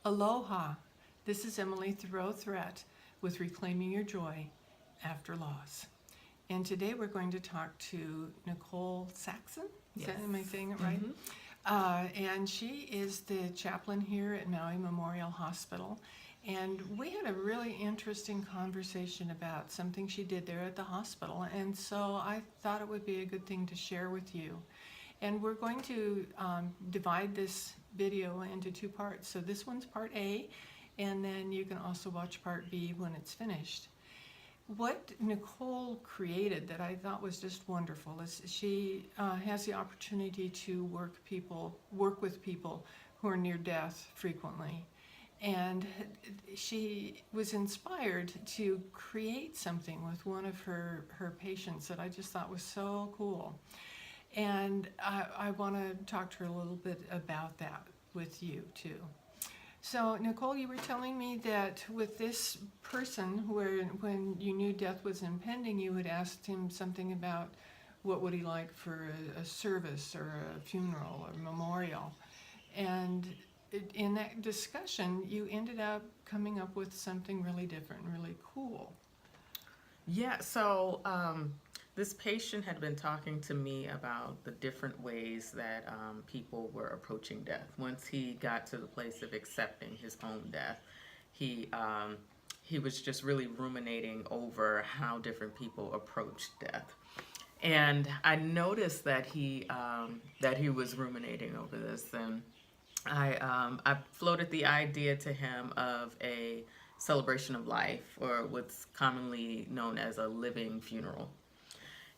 Aloha. This is Emily Thoreau-Threat with Reclaiming Your Joy After Loss. And today we're going to talk to Nicole Saxon. Yes. Am I saying it right? And she is the chaplain here at Maui Memorial Hospital. And we had a really interesting conversation about something she did there at the hospital. And so I thought it would be a good thing to share with you. And we're going to divide this video into two parts. So this one's part A, and then you can also watch part B when it's finished. What Nicole created that I thought was just wonderful is she has the opportunity to work with people who are near death frequently. And she was inspired to create something with one of her patients that I just thought was so cool. And I want to talk to her a little bit about that with you too. So Nicole, you were telling me that with this person, when you knew death was impending, you had asked him something about what would he like for a service or a funeral or memorial. And in that discussion, you ended up coming up with something really different, really cool. Yeah, so this patient had been talking to me about the different ways that people were approaching death. Once he got to the place of accepting his own death, he was just really ruminating over how different people approached death. And I noticed that he was ruminating over this, and I floated the idea to him of a celebration of life, or what's commonly known as a living funeral.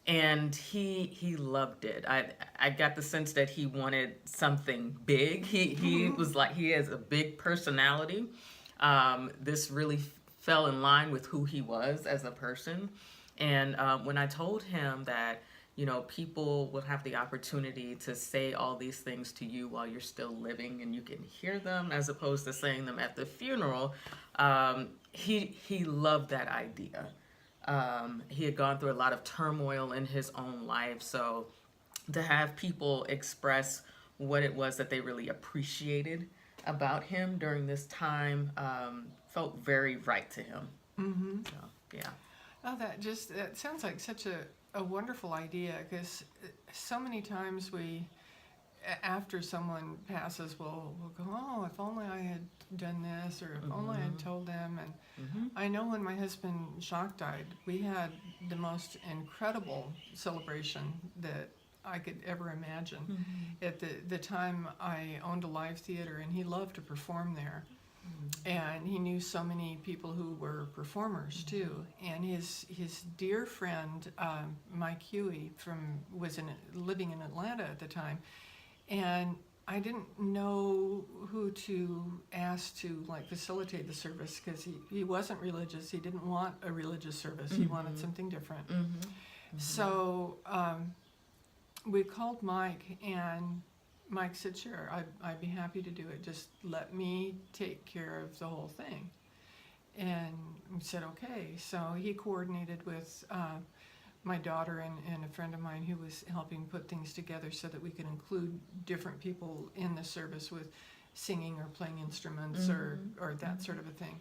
And he loved it. I got the sense that he wanted something big. He was like, he has a big personality. This really fell in line with who he was as a person. And when I told him that, you know, people will have the opportunity to say all these things to you while you're still living and you can hear them as opposed to saying them at the funeral, he loved that idea. He had gone through a lot of turmoil in his own life, so to have people express what it was that they really appreciated about him during this time felt very right to him. So, yeah. Oh, that sounds like such a wonderful idea, because so many times after someone passes, we'll go, oh, if only I had done this, or if only I had told them. And I know when my husband Jacques died, we had the most incredible celebration that I could ever imagine. At the time, I owned a live theater, and he loved to perform there. And he knew so many people who were performers too. And his dear friend Mike Huey was living in Atlanta at the time, and I didn't know who to ask to facilitate the service, because he wasn't religious. He didn't want a religious service. He wanted something different. So we called Mike, and Mike said, sure, I'd be happy to do it. Just let me take care of the whole thing. And we said, okay. So he coordinated with my daughter and a friend of mine who was helping put things together so that we could include different people in the service with singing or playing instruments or that sort of a thing.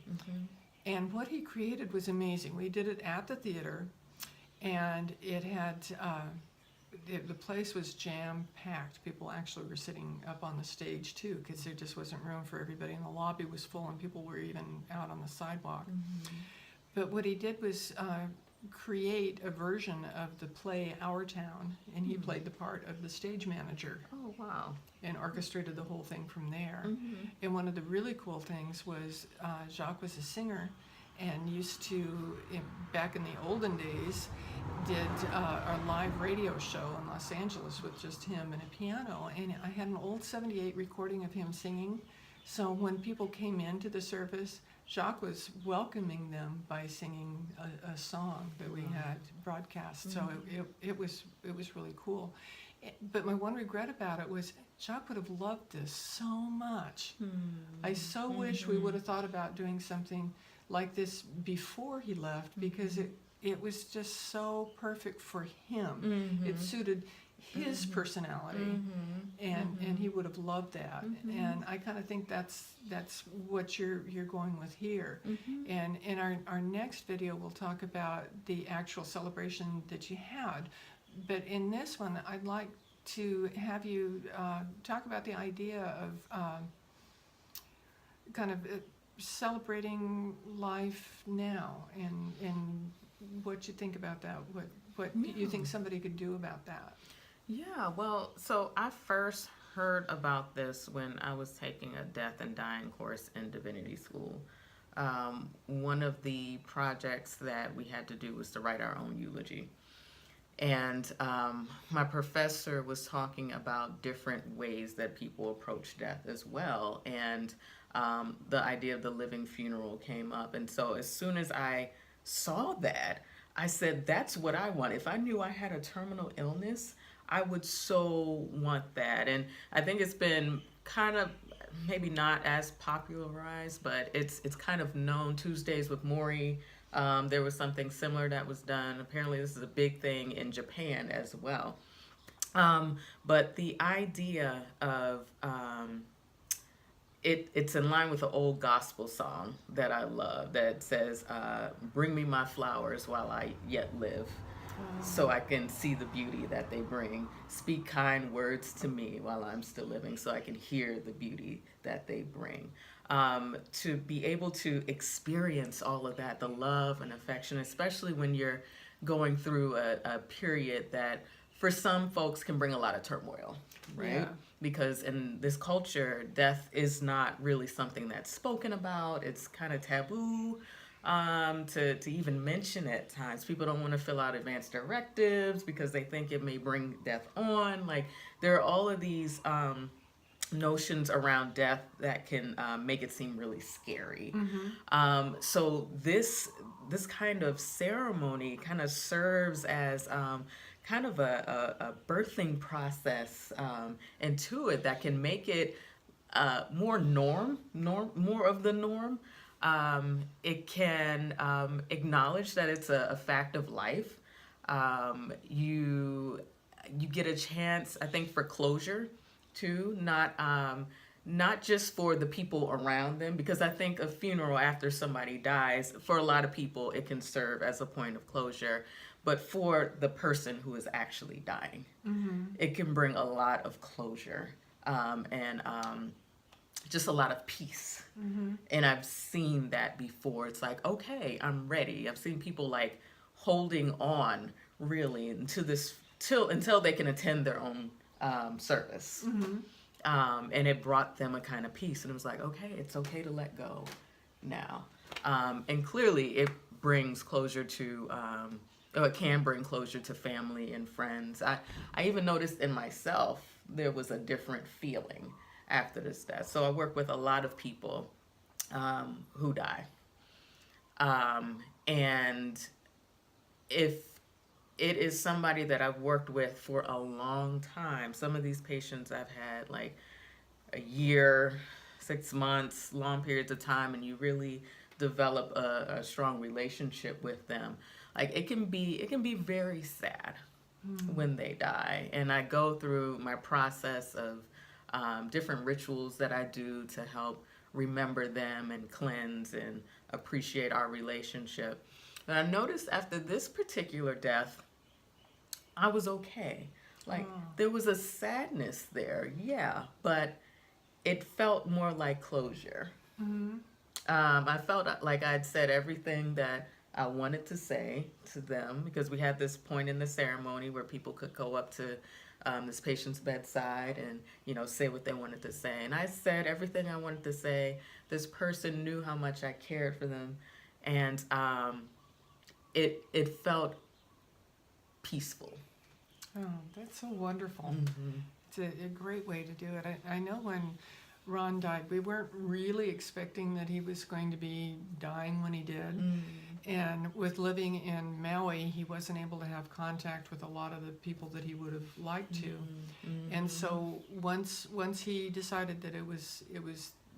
And what he created was amazing. We did it at the theater, and it had... the place was jam-packed. People actually were sitting up on the stage too, because there just wasn't room for everybody, and the lobby was full, and people were even out on the sidewalk. But what he did was create a version of the play Our Town, and he played the part of the stage manager. Oh, wow. And orchestrated the whole thing from there. And one of the really cool things was Jacques was a singer, and used to, back in the olden days, did a live radio show in Los Angeles with just him and a piano. And I had an old 78 recording of him singing. So when people came into the service, Jacques was welcoming them by singing a song that we had broadcast. So it was really cool. But my one regret about it was Jacques would have loved this so much. I so wish we would have thought about doing something like this before he left, because it was just so perfect for him. It suited his personality, and he would have loved that. And I kind of think that's what you're going with here. And in our next video, we'll talk about the actual celebration that you had. But in this one, I'd like to have you talk about the idea of kind of celebrating life now, and what you think about that, what you think somebody could do about that. Yeah, well, so I first heard about this when I was taking a death and dying course in divinity school. One of the projects that we had to do was to write our own eulogy. And my professor was talking about different ways that people approach death as well. And the idea of the living funeral came up. And so as soon as I saw that, I said, that's what I want. If I knew I had a terminal illness, I would so want that. And I think it's been kind of maybe not as popularized, but it's kind of known. Tuesdays with Maui, there was something similar that was done. Apparently this is a big thing in Japan as well. But the idea of it's in line with an old gospel song that I love that says, bring me my flowers while I yet live, so I can see the beauty that they bring. Speak kind words to me while I'm still living, so I can hear the beauty that they bring. To be able to experience all of that, the love and affection, especially when you're going through a period that for some folks can bring a lot of turmoil, right? Yeah. Because in this culture, death is not really something that's spoken about. It's kind of taboo to even mention at times. People don't want to fill out advance directives because they think it may bring death on. Like, there are all of these notions around death that can make it seem really scary. So this kind of ceremony kind of serves as kind of a birthing process into it that can make it more more of the norm. It can acknowledge that it's a fact of life. You get a chance, I think, for closure too, not just for the people around them, because I think a funeral after somebody dies, for a lot of people, it can serve as a point of closure. But for the person who is actually dying, it can bring a lot of closure and just a lot of peace. And I've seen that before. It's like, okay, I'm ready. I've seen people like holding on really until they can attend their own service. And it brought them a kind of peace. And it was like, okay, it's okay to let go now. And clearly it brings closure to... it can bring closure to family and friends. I even noticed in myself, there was a different feeling after this death. So I work with a lot of people who die. And if it is somebody that I've worked with for a long time, some of these patients I've had like a year, 6 months, long periods of time, and you really develop a strong relationship with them. Like, it can be very sad when they die. And I go through my process of different rituals that I do to help remember them and cleanse and appreciate our relationship. And I noticed after this particular death, I was okay. Like, there was a sadness there, yeah, but it felt more like closure. I felt like I'd said everything that I wanted to say to them, because we had this point in the ceremony where people could go up to this patient's bedside and, say what they wanted to say. And I said everything I wanted to say. This person knew how much I cared for them. And it felt peaceful. Oh, that's so wonderful. It's a great way to do it. I know when Ron died, we weren't really expecting that he was going to be dying when he did. And with living in Maui, he wasn't able to have contact with a lot of the people that he would have liked to. And so once he decided that it was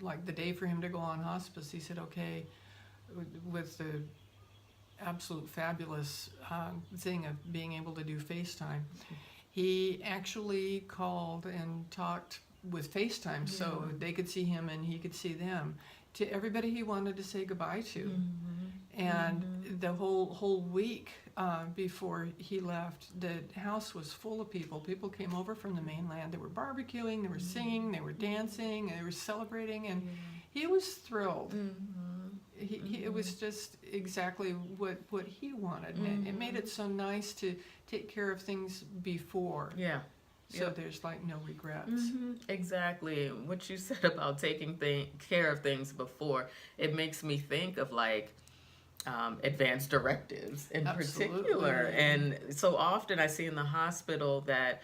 like the day for him to go on hospice, he said, okay, with the absolute fabulous thing of being able to do FaceTime. He actually called and talked with FaceTime so they could see him and he could see them, to everybody he wanted to say goodbye to. And the whole week before he left, the house was full of people. People came over from the mainland. They were barbecuing, they were singing, they were dancing, they were celebrating, and he was thrilled. It was just exactly what he wanted. And it made it so nice to take care of things before. Yeah. So there's like no regrets. Exactly. What you said about taking care of things before, it makes me think of like advanced directives in particular. And so often I see in the hospital that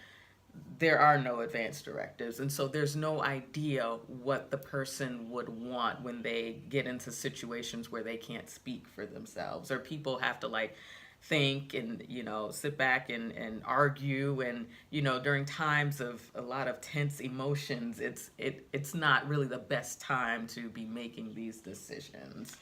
there are no advanced directives, and so there's no idea what the person would want when they get into situations where they can't speak for themselves, or people have to like think and sit back and argue, and during times of a lot of tense emotions, it's not really the best time to be making these decisions.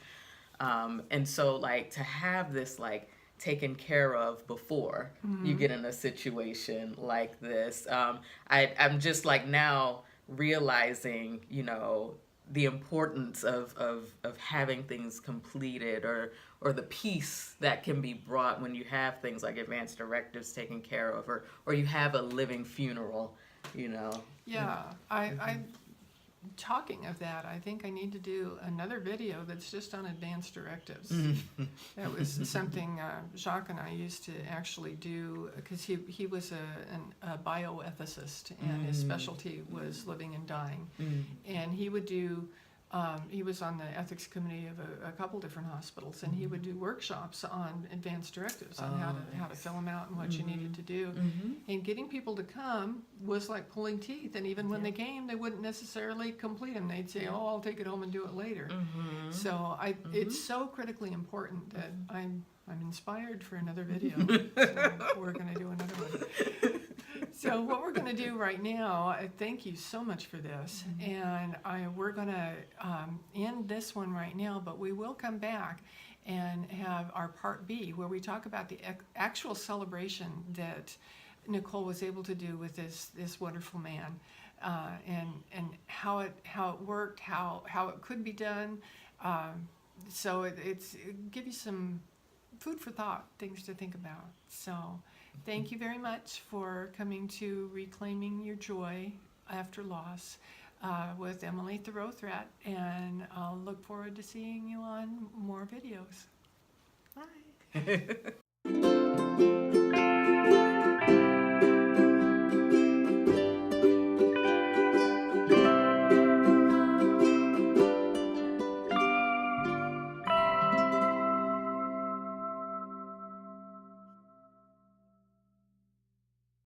And so like to have this like taken care of before you get in a situation like this, I'm just like now realizing the importance of having things completed, or the peace that can be brought when you have things like advanced directives taken care of, or you have a living funeral. Yeah, I talking of that, I think I need to do another video that's just on advanced directives. That was something Jacques and I used to actually do, because he was a bioethicist, and his specialty was living and dying. And he would do, he was on the ethics committee of a couple different hospitals, and he would do workshops on advanced directives, on how to fill them out and what you needed to do. And getting people to come was like pulling teeth, and even when they came, they wouldn't necessarily complete them. They'd say, "Oh, I'll take it home and do it later." So it's so critically important that I'm inspired for another video. So we're going to do another one. So what we're going to do right now, I thank you so much for this, and we're going to end this one right now, but we will come back and have our part B, where we talk about the actual celebration that Nicole was able to do with this wonderful man, and how it worked, how it could be done. So it give you some food for thought, things to think about. So thank you very much for coming to Reclaiming Your Joy After Loss with Emily Thoreau-Threat, and I'll look forward to seeing you on more videos. Bye.